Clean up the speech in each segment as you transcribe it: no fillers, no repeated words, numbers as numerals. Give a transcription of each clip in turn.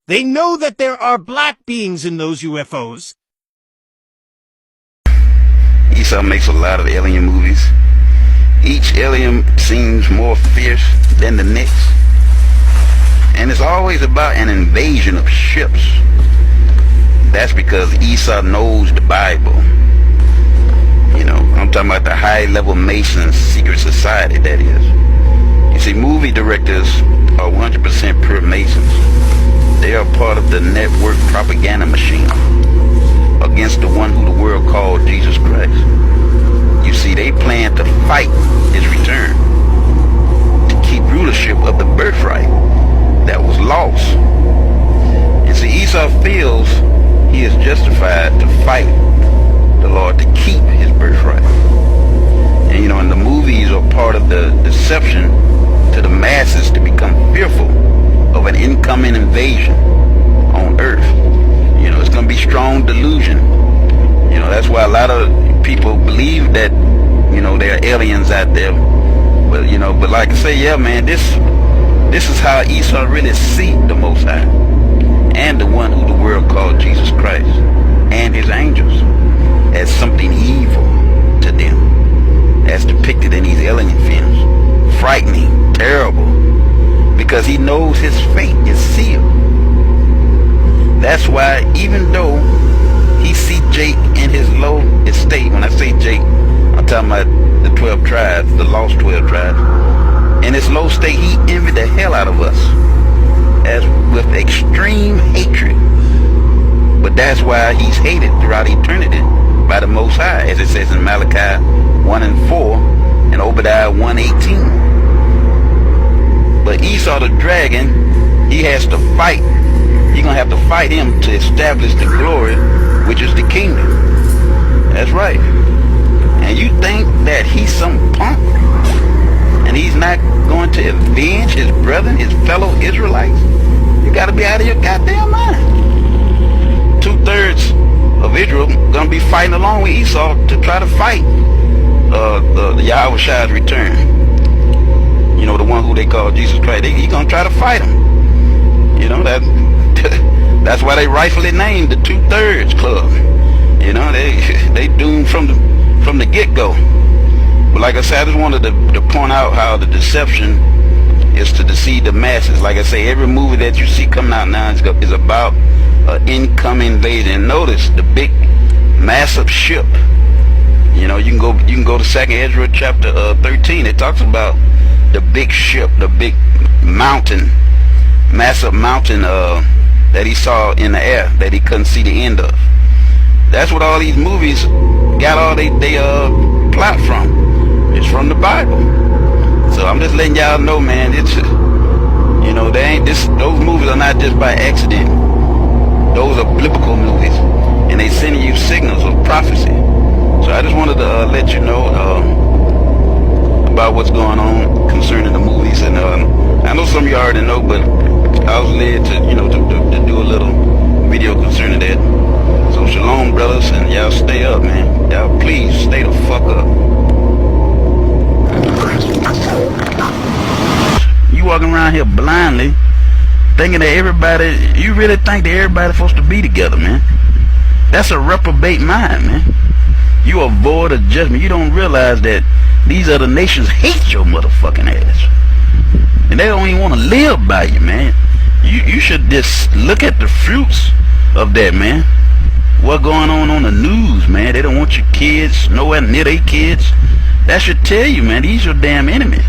They know that there are black beings in those UFOs. Esau makes a lot of alien movies. Each alien seems more fierce than the next. And it's always about an invasion of ships. That's because Esau knows the Bible. You know, I'm talking about the high-level Masons secret society, that is. You see, movie directors are 100% pure Masons. They are part of the network propaganda machine against the one who the world called Jesus Christ. You see, they plan to fight his return, to keep rulership of the birthright that was lost. And see, Esau feels he is justified to fight the Lord to keep his birthright. And you know, and the movies are part of the deception to the masses to become fearful of an incoming invasion on earth. You know, it's going to be strong delusion. You know, that's why a lot of people believe that, you know, there are aliens out there. But, you know, but like I say, yeah, man, this is how Esau really see the Most High and the one who the world called Jesus Christ and his angels as something evil to them, as depicted in these alien films. Frightening, terrible, because he knows his fate is sealed. That's why even though he see Jake in his low estate, when I say Jake, I'm talking about the 12 tribes, the lost 12 tribes. In his low state, he envied the hell out of us, as with extreme hatred. But that's why he's hated throughout eternity by the Most High, as it says in Malachi 1:4 and Obadiah 1:18. But Esau the dragon, he has to fight. You're going to have to fight him to establish the glory, which is the kingdom. That's right. And you think that he's some punk and he's not going to avenge his brethren, his fellow Israelites? You got to be out of your goddamn mind. 2/3 of Israel going to be fighting along with Esau to try to fight the Yahweh Shai's return. You know, the one who they call Jesus Christ. He's going to try to fight him. You know, that's why they rightfully named the 2/3 Club. You know, they doomed from the get-go. But like I said, I just wanted to point out how the deception is to deceive the masses. Like I say, every movie that you see coming out now is about an incoming invasion. And notice the big, massive ship. You know, you can go to 2nd Ezra chapter 13. It talks about the big ship, the big mountain, massive mountain that he saw in the air that he couldn't see the end of. That's what all these movies got all they plot from. It's from the Bible. So I'm just letting y'all know, man. It's, you know, those movies are not just by accident. Those are biblical movies, and they sending you signals of prophecy. So I just wanted to let you know about what's going on concerning the movies. And I know some of you already know, but I was led to, you know, to do a little video concerning that. So shalom, brothers, and y'all stay up, man. Y'all please stay the fuck up. You walking around here blindly, thinking that everybody, you really think that everybody's supposed to be together, man. That's a reprobate mind, man. You are void of judgment. You don't realize that these other nations hate your motherfucking ass. And they don't even want to live by you, man. You should just look at the fruits of that, man. What's going on the news, man? They don't want your kids nowhere near their kids. That should tell you, man, these are damn enemies.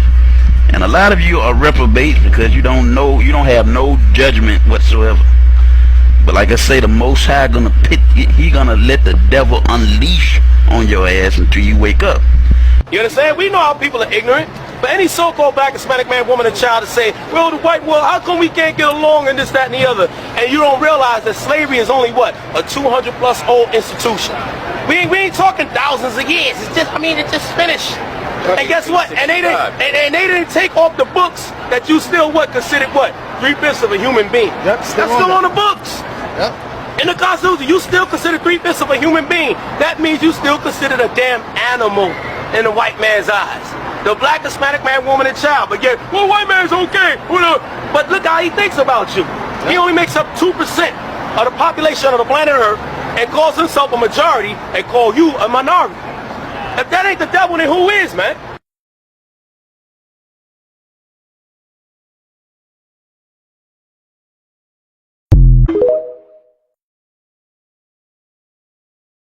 And a lot of you are reprobates because you don't know, you don't have no judgment whatsoever. But like I say, the Most High he gonna let the devil unleash on your ass until you wake up. You understand? We know how people are ignorant. But any so-called black, Hispanic man, woman, and child to say, well, the white world, how come we can't get along and this, that, and the other? And you don't realize that slavery is only what? A 200-plus old institution. We ain't talking thousands of years. It's just, I mean, it just finished. And guess what? And they didn't take off the books that you still what? Considered what? 3/5 of a human being. Yep, That's still on the books. Yep. In the Constitution, you still consider 3/5 of a human being. That means you still considered a damn animal in the white man's eyes. The black, Hispanic man, woman, and child. But yet, well, white man's okay. But look how he thinks about you. He only makes up 2% of the population of the planet Earth and calls himself a majority and call you a minority. If that ain't the devil, then who is, man?